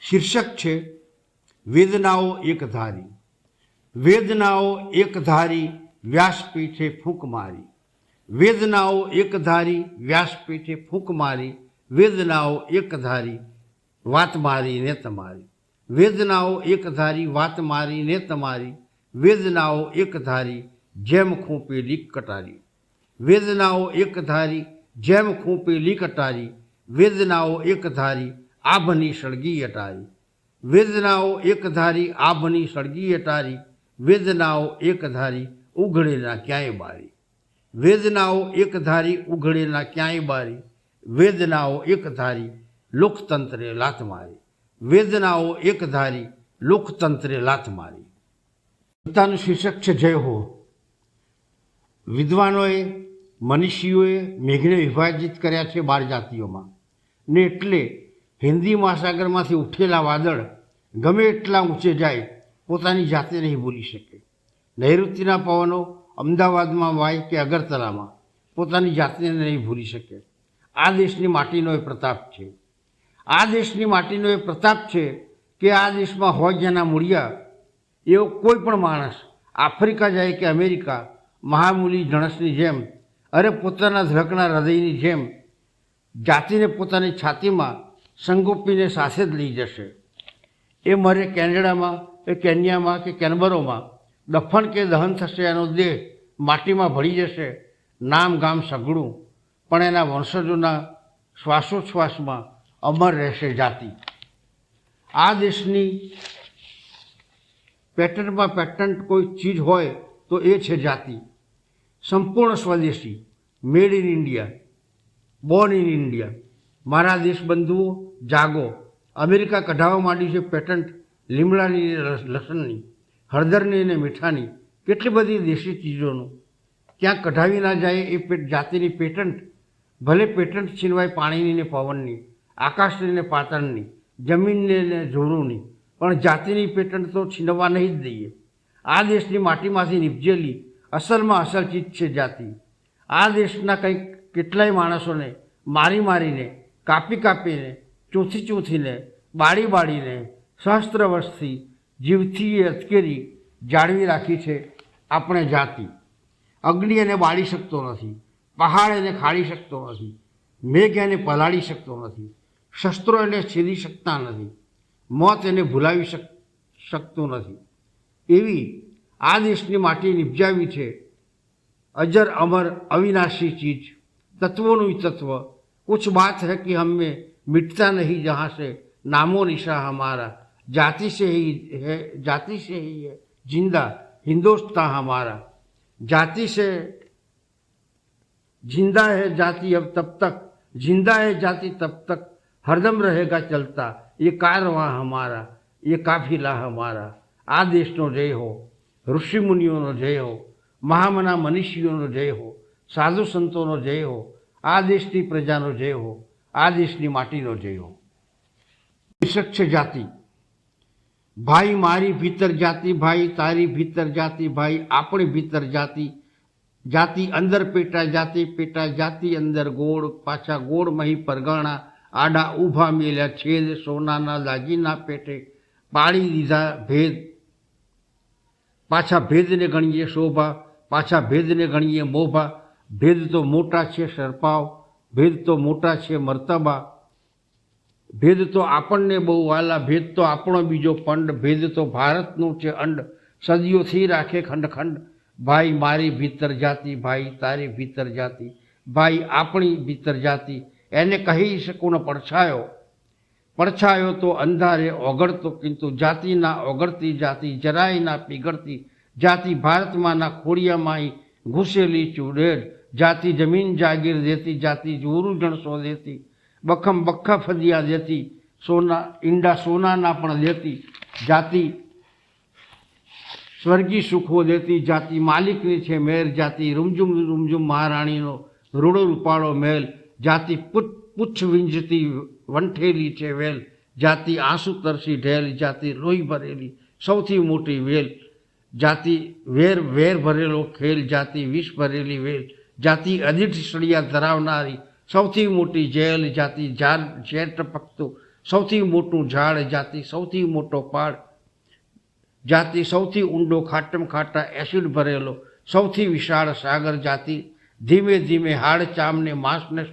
શીર્ષક છે વેદનાઓ એકધારી. વેદનાઓ એકધારી વ્યાસપીઠે ફૂંક મારી. વેદનાઓ એકધારી વ્યાસપીઠે ફૂંક મારી. વેદનાઓ એકધારી વાત મારી ને તમારી. વેદનાઓ એકધારી વાત મારી ને તમારી. વેદનાઓ એકધારી જેમ ખૂંપેલી કટારી. વેદનાઓ એકધારી જેમ ખૂંપેલી કટારી. વેદનાઓ એકધારી આભની સળગી અટારી. વેદનાઓ એકધારી આભની સળગી અટારી. વેદનાઓ એકધારી ઉઘડેના ક્યાંય બારી. વેદનાઓ એકધારી ઉઘડેના ક્યાંય બારી. વેદનાઓ એકધારી લોકતંત્રે લાત મારી. વેદનાઓ એકધારી લોકતંત્રે લાત મારી. પોતાનું શીર્ષક છે જય હો. વિદ્વાનોએ મનીષીઓએ મેઘને વિભાજિત કર્યા છે 12 જાતિઓમાં ને એટલે હિન્દી મહાસાગરમાંથી ઉઠેલા વાદળ ગમે એટલા ઊંચે જાય પોતાની જાતે નહીં ભૂલી શકે. નૈઋત્યના પવનો અમદાવાદમાં વાય કે અગરતલામાં પોતાની જાતને નહીં ભૂલી શકે. આ દેશની માટીનો એ પ્રતાપ છે. આ દેશની માટીનો એ પ્રતાપ છે કે આ દેશમાં હોય જેના મૂળિયા એવો કોઈ પણ માણસ આફ્રિકા જાય કે અમેરિકા મહામૂલી જણસની જેમ અરે પોતાના ધડકના હૃદયની જેમ જાતિને પોતાની છાતીમાં સંગોપીને સાથે જ લઈ જશે. એ મરે કેનેડામાં કે કેન્યામાં કે કેનબરોમાં દફન કે દહન થશે. એનો દેહ માટીમાં ભળી જશે. નામ ગામ સઘળું પણ એના વંશજોના શ્વાસોચ્છ્વાસમાં અમર રહેશે જાતિ. આ દેશની પેટર્નમાં પેટન્ટ કોઈ ચીજ હોય તો એ છે જાતિ. સંપૂર્ણ સ્વદેશી, made in India, Born in India. મારા દેશબંધુઓ જાગો. અમેરિકા કઢાવવા માંડી છે પેટન્ટ લીમડાની, લસણની, હળદરની અને મીઠાની, કેટલી બધી દેશી ચીજોનું. ક્યાંક કઢાવી ના જાય એ જાતિની પેટન્ટ. ભલે પેટન્ટ છીનવાય પાણીની ને પવનની, આકાશની ને પાતાળની, જમીનને ને જોરુની, પણ જાતિની પેટન્ટ તો છીનવવા નહીં જ દઈએ. આ દેશની માટીમાંથી નિપજેલી અસલમાં અસલ ચીજ છે જાતિ. આ દેશના કંઈક કેટલાય માણસોને મારી મારીને, કાપી કાપીને, ચૂંથી ચૂંથીને, બાળી બાળીને, સહસ્ત્ર વર્ષથી જીવથી અટકેરી જાળવી રાખી છે આપણે જાતિ. અગ્નિ એને બાળી શકતો નથી, પહાડ એને ખાડી શકતો નથી, મેઘ એને પલાળી શકતો નથી, શસ્ત્રો એને છેદી શકતા નથી, મોત એને ભૂલાવી શકતું નથી. એવી આ દેશની માટી નિપજાવી છે અજર અમર અવિનાશી ચીજ, તત્વોનું તત્વ. कुछ बात है कि हम में मिटता नहीं जहाँ से नामो निशा हमारा. जाति से ही है जिंदा हिंदुस्तान हमारा. जाति से जिंदा है जाति अब तब तक, जिंदा है जाति तब तक, हरदम रहेगा चलता ये कारवां हमारा, ये काफिला हमारा. આ દેશનો જય હો. ઋષિ મુનિઓનો જય હો. મહામના મનીષીઓનો જય હો. સાધુ સંતોનો જય હો. આ દેશની પ્રજાનો જય હો. આ દેશની માટીનો જય હો. શીર્ષક છે જાતિ. ભાઈ મારી ભીતર જાતિ, ભાઈ તારી ભીતર જાતિ, ભાઈ આપણી ભીતર જાતિ. જાતિ અંદર પેટા જાતિ, પેટા જાતિ અંદર ગોળ, પાછા ગોળ મહી પરગણા, આડા ઊભા મેલ્યા છેદ, સોનાના દાગીના પેટે પાડી દીધા ભેદ. પાછા ભેદને ગણીએ શોભા, પાછા ભેદને ગણીએ મોભા. ભેદ તો મોટા છે સરપાવ, ભેદ તો મોટા છે મર્તબા. ભેદ તો આપણને બહુ વાલા, ભેદ તો આપણો બીજો પંડ. ભેદ તો ભારતનું છે અંડ, સદીઓથી રાખે ખંડ. ભાઈ મારી ભીતર જાતિ, ભાઈ તારી ભીતર જાતિ, ભાઈ આપણી ભીતર જાતિ. એને કહી શકું ન પડછાયો, પડછાયો તો અંધારે ઓગળતો, કિંતુ જાતિ ના ઓગળતી જાતિ, જરાય ના પીગળતી જાતિ. ભારતમાં ના ખોડિયામાં ઘૂસેલી ચૂડેલ જાતિ. જમીન જાગીર દેતી જાતિ, જોરું જણસો દેતી, બખમ બખ્ખા ફદિયા દેતી, સોના ઈંડા સોનાના પણ દેતી જાતિ. સ્વર્ગી સુખો દેતી જાતિ. માલિકની છે મેર જાતિ, રૂમઝુમ રૂમઝુમ મહારાણીનો રૂડો રૂપાળો મેલ જાતિ. પુચ્છ વિંજતી વંઠેલી છે વેલ જાતિ. આંસુ તરસી ઢેલ જાતિ, લોહી ભરેલી સૌથી મોટી વેલ જાતિ. વેર ભરેલો ખેલ જાતિ, વિષ ભરેલી વેલ જાતિ. અદીઠ સળિયા ધરાવનારી સૌથી મોટી જેલ જાતિ. ઝેર ટપકતું સૌથી મોટું ઝાડ જાતિ, સૌથી મોટો પાડ જાતિ, સૌથી ઊંડો ખાટમ ખાટા એસિડ ભરેલો સૌથી વિશાળ સાગર જાતિ, ધીમે ધીમે હાડ ચામને માંસને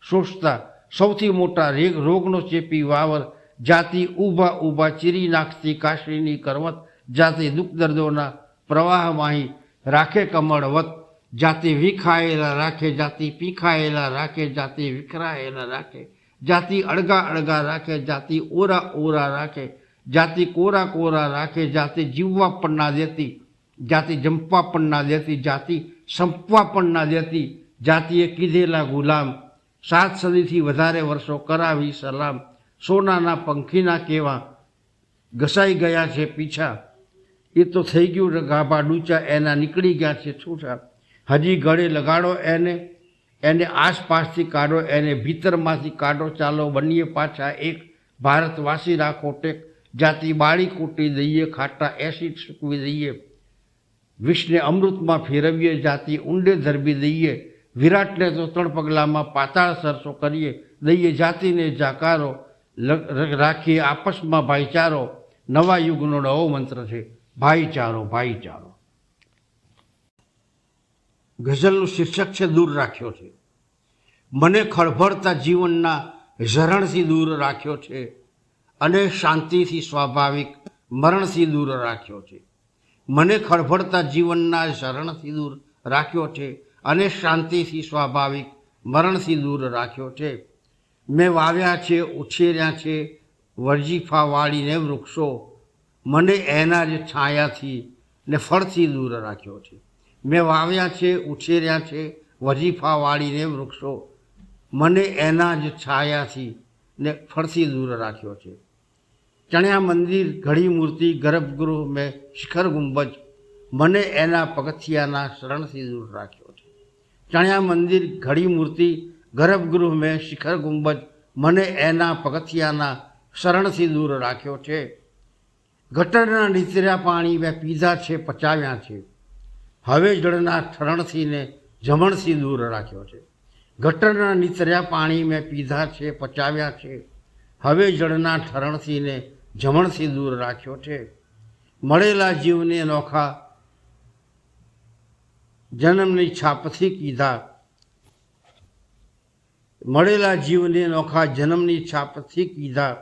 શોષતા સૌથી મોટા રોગનો ચેપી વાવર જાતિ, ઊભા ઊભા ચીરી નાખતી કાશીની કરવત જાતિ, દુઃખ દર્દોના પ્રવાહમાં રાખે કમળવત જાતિ, વિખાયેલા રાખે જાતિ, પીખાયેલા રાખે જાતિ, વિખરાયેલા રાખે જાતિ, અળગા અળગા રાખે જાતિ, ઓરા ઓરા રાખે જાતિ, કોરા કોરા રાખે જાતિ, જીવવા પણ ના દેતી જાતિ, જંપવા પણ ના દેતી જાતિ, સંપવા પણ ના દેતી જાતિએ કીધેલા ગુલામ, 7 સદીથી વધારે વર્ષો કરાવી સલામ, સોનાના પંખીના કેવા ઘસાઈ ગયા છે પીછા, એ તો થઈ ગયું ગાભા ડૂચા, એના નીકળી ગયા છે છૂટા, હજી ગળે લગાડો એને આસપાસથી કાઢો, એને ભીતરમાંથી કાઢો, ચાલો બનીએ પાછા એક, ભારતવાસી રાખો ટેક જાતિ, બાળી કૂટી દઈએ ખાટા એસિડ સૂકવી દઈએ, વિષને અમૃતમાં ફેરવીએ જાતિ, ઊંડે ધરબી દઈએ, વિરાટને તો 3 પગલામાં પાતાળ સરસો કરીએ દઈએ જાતિને જાકારો, રાખીએ આપસમાં ભાઈચારો, નવા યુગનો નવો મંત્ર છે ભાઈચારો ભાઈચારો. ગઝલનું શીર્ષક છે દૂર રાખ્યો છે. મને ખળભળતા જીવનના ઝરણથી દૂર રાખ્યો છે અને શાંતિથી સ્વાભાવિક મરણથી દૂર રાખ્યો છે. મને ખળભળતા જીવનના ઝરણથી દૂર રાખ્યો છે અને શાંતિથી સ્વાભાવિક મરણથી દૂર રાખ્યો છે. મેં વાવ્યા છે, ઉછેર્યા છે વરજીફા વાળીને વૃક્ષો, મને એના જ છાયાથી ને ફળથી દૂર રાખ્યો છે. મેં વાવ્યા છે, ઉછેર્યા છે વજીફા વાળીને વૃક્ષો, મને એના જ છાયાથી ને ફળથી દૂર રાખ્યો છે. ચણ્યા મંદિર, ઘડી મૂર્તિ, ગર્ભગૃહ મેં શિખર ગુંબજ, મને એના પગથિયાના શરણથી દૂર રાખ્યો છે. ચણ્યા મંદિર, ઘડી મૂર્તિ, ગર્ભગૃહ મેં શિખર ગુંબજ, મને એના પગથિયાના શરણથી દૂર રાખ્યો છે. ગટરના નીતર્યા પાણી મેં પીધા છે, પચાવ્યા છે, હવે જળના ઠરણથી ને જમણથી દૂર રાખ્યો છે. ગટરના નીતર્યા પાણી મેં પીધા છે, પચાવ્યા છે, હવે જળના ઠરણથી ને જમણથી દૂર રાખ્યો છે. મળેલા જીવને નોખા જન્મની છાપથી કીધા, મળેલા જીવને નોખા જન્મની છાપથી કીધા,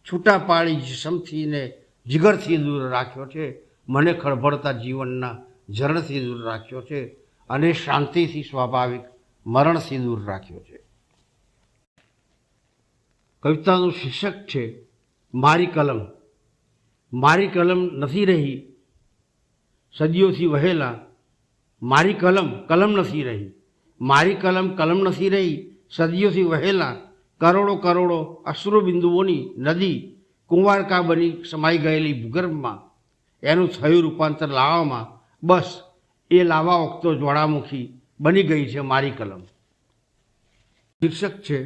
છૂટા પાડી જીસમથી ને જીગરથી દૂર રાખ્યો છે. મને ખળભળતા જીવનના ઝરણથી દૂર રાખ્યો છે અને શાંતિથી સ્વાભાવિક મરણથી દૂર રાખ્યો છે. કવિતાનું શીર્ષક છે મારી કલમ. મારી કલમ નથી રહી સદીઓથી વહેલા, મારી કલમ નથી રહી, મારી કલમ નથી રહી સદીઓથી વહેલા, કરોડો કરોડો અશ્રુબિંદુઓની નદી કુંવારકા બની સમાઈ ગયેલી ભૂગર્ભમાં, એનું થયું રૂપાંતર લાવામાં, બસ એ લાવા વખતો જ્વાળામુખી બની ગઈ છે મારી કલમ. શીર્ષક છે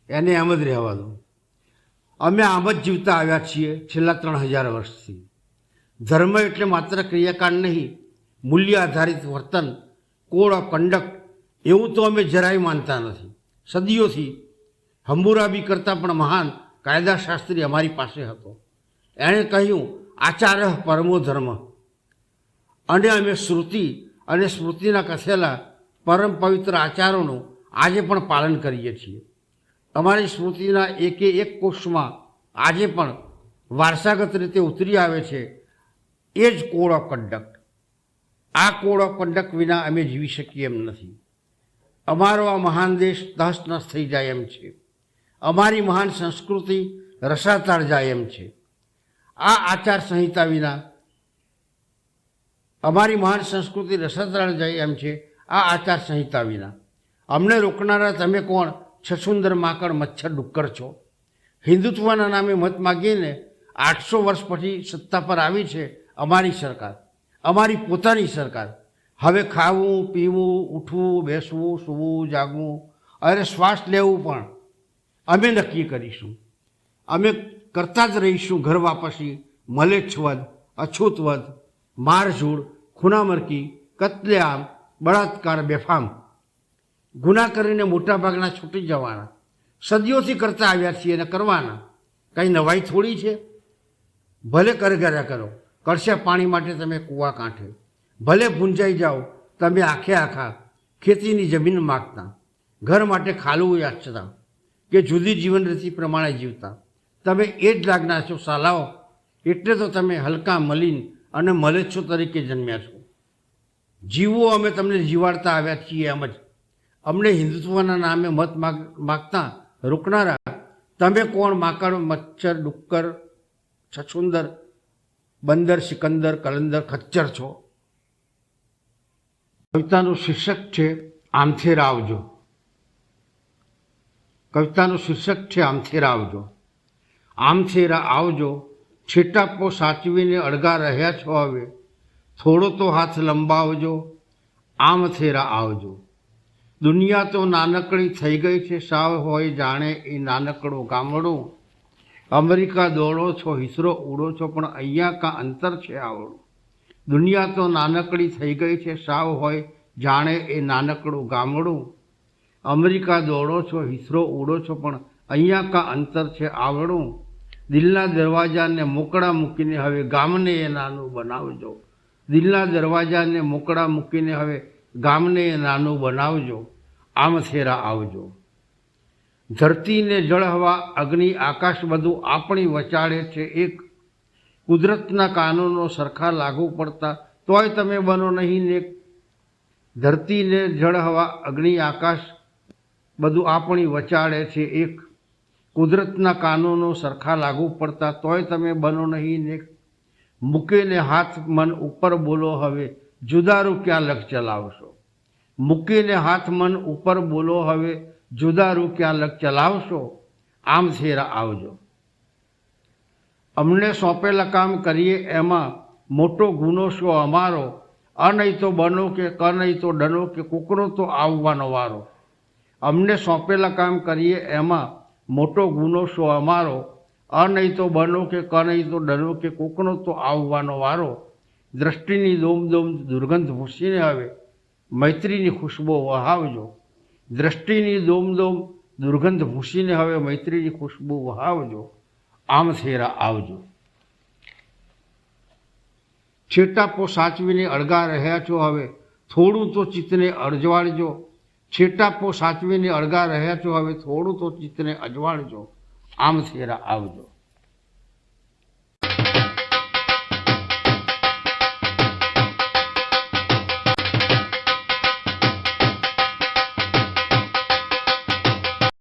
એને આમ જ રહેવા દો. અમે આમ જ જીવતા આવ્યા છીએ છેલ્લા 3000 વર્ષથી. ધર્મ એટલે માત્ર ક્રિયાકાંડ નહીં, મૂલ્ય આધારિત વર્તન, કોડ ઓફ કન્ડક્ટ, એવું તો અમે જરાય માનતા નથી. સદીઓથી હંબુરાબી કરતાં પણ મહાન કાયદાશાસ્ત્રી અમારી પાસે હતો. એણે કહ્યું આચાર્ય પરમો ધર્મ, અને અમે શ્રુતિ અને સ્મૃતિના કથેલા પરમ પવિત્ર આચારોનું આજે પણ પાલન કરીએ છીએ. અમારી સ્મૃતિના એકે એક કોષમાં આજે પણ વારસાગત રીતે ઉતરી આવે છે એ જ કોડ ઓફ કન્ડક્ટ. આ કોડ ઓફ કન્ડક્ટ વિના અમે જીવી શકીએ એમ નથી. અમારો આ મહાન દેશ તહસ નહસ થઈ જાય એમ છે. અમારી મહાન સંસ્કૃતિ રસાતાળ જાય એમ છે. આ આચાર સંહિતા વિના અમારી મહાન સંસ્કૃતિ રસાતાળ જાય એમ છે. આ આચાર સંહિતા વિના અમને રોકનારા તમે કોણ? છછુંદર માકડ મચ્છર ડુક્કર છો. હિન્દુત્વના નામે મત માગીને 800 વર્ષ પછી સત્તા પર આવી છે અમારી સરકાર, અમારી પોતાની સરકાર. હવે ખાવું, પીવું, ઉઠવું, બેસવું, સૂવું, જાગવું, અરે શ્વાસ લેવું પણ અમે નક્કી કરીશું. અમે કરતા જ રહીશું ઘર વાપસી, મલેચ્છવધ, અછૂતવધ, મારઝૂડ, ખૂનામરકી, કત્લેઆમ, બળાત્કાર, બેફામ. ગુના કરીને મોટાભાગના છૂટી જવાના. સદીઓથી કરતા આવ્યા છીએ અને કરવાના. કંઈ નવાઈ થોડી છે? ભલે કરગરા કરો, કરશે પાણી માટે તમે કૂવા કાંઠે, ભલે ભૂંજાઈ જાઓ તમે આખે આખા ખેતીની જમીન માગતા, ઘર માટે ખાલું યાચતા કે જુદી જીવન રીતિ પ્રમાણે જીવતા, તમે એ જ લાગના છો સાલાઓ, એટલે તો તમે હલકા મલિન અને મલેચ્છો તરીકે જન્મ્યા છો. જીવો અમે તમને જીવાડતા આવ્યા છીએ એમ જ. અમને હિન્દુત્વના નામે મત માગતા રોકનારા તમે કોણ? માકડ, મચ્છર, ડુક્કર, છછુંદર, બંદર, સિકંદર, કલંદર, ખચ્ચર છો. કવિતાનું શીર્ષક છે આમથેર આવજો. કવિતાનું શીર્ષક છે આમથેર આવજો. આમથેરા આવજો, છેટાપો સાચવીને અળગા રહ્યા છો હવે, થોડો તો હાથ લંબાવજો, આમથેરા આવજો. દુનિયા તો નાનકડી થઈ ગઈ છે સાવ, હોય જાણે એ નાનકડું ગામડું. અમેરિકા દોડો છો, હિસરો ઉડો છો, પણ અહીંયા કાં અંતર છે આવડું. દુનિયા તો નાનકડી થઈ ગઈ છે સાવ, હોય જાણે એ નાનકડું ગામડું. અમેરિકા દોડો છો, હિસરો ઉડો છો, પણ અહીંયા કાં અંતર છે આવડું. દિલના દરવાજાને મોકળા મૂકીને હવે ગામને એ નાનું બનાવજો. દિલના દરવાજાને મોકળા મૂકીને હવે ગામને એ નાનું બનાવજો, આમથેરા આવજો. ધરતીને જળ, હવા, અગ્નિ, આકાશ બધું આપણી વચાળે છે એક. કુદરતના કાનૂનો સરખા લાગુ પડતા તોય તમે બનો નહીં નેક. ધરતીને જળ, હવા, અગ્નિ, આકાશ બધું આપણી વચાળે છે એક. કુદરતના કાનૂનો સરખા લાગુ પડતા તોય તમે બનો નહીં નેક. મૂકીને હાથ મન ઉપર બોલો હવે, જુદારું ક્યાં લગ ચલાવશો. મૂકીને હાથ મન ઉપર બોલો હવે, જુદારું ક્યાં લગ ચલાવશો, આમથેરા આવજો. અમને સોંપેલા કામ કરીએ એમાં મોટો ગુનો શો અમારો. અનહીં તો બનો કે કનહીં તો ડનો, કે કોકનો તો આવવાનો વારો. અમને સોંપેલા કામ કરીએ એમાં મોટો ગુનો શો અમારો. અનહીં તો બનો કે કનહીં તો ડનો, કે કોકનો તો આવવાનો વારો. દ્રષ્ટિની દોમદોમ દુર્ગંધ ભૂસીને હવે મૈત્રીની ખુશ્બો વહાવજો. દ્રષ્ટિની દોમદોમ દુર્ગંધ ભૂસીને હવે મૈત્રીની ખુશ્બુ વહાવજો, આમથેરા આવજો. છેટાપો સાચવીને અળગા રહ્યા છો હવે, થોડું તો ચિત્તને અજવાળજો. છેટાપો સાચવીને અળગા રહ્યા છો હવે, થોડું તો ચિત્તને અજવાળજો, આમથેરા આવજો.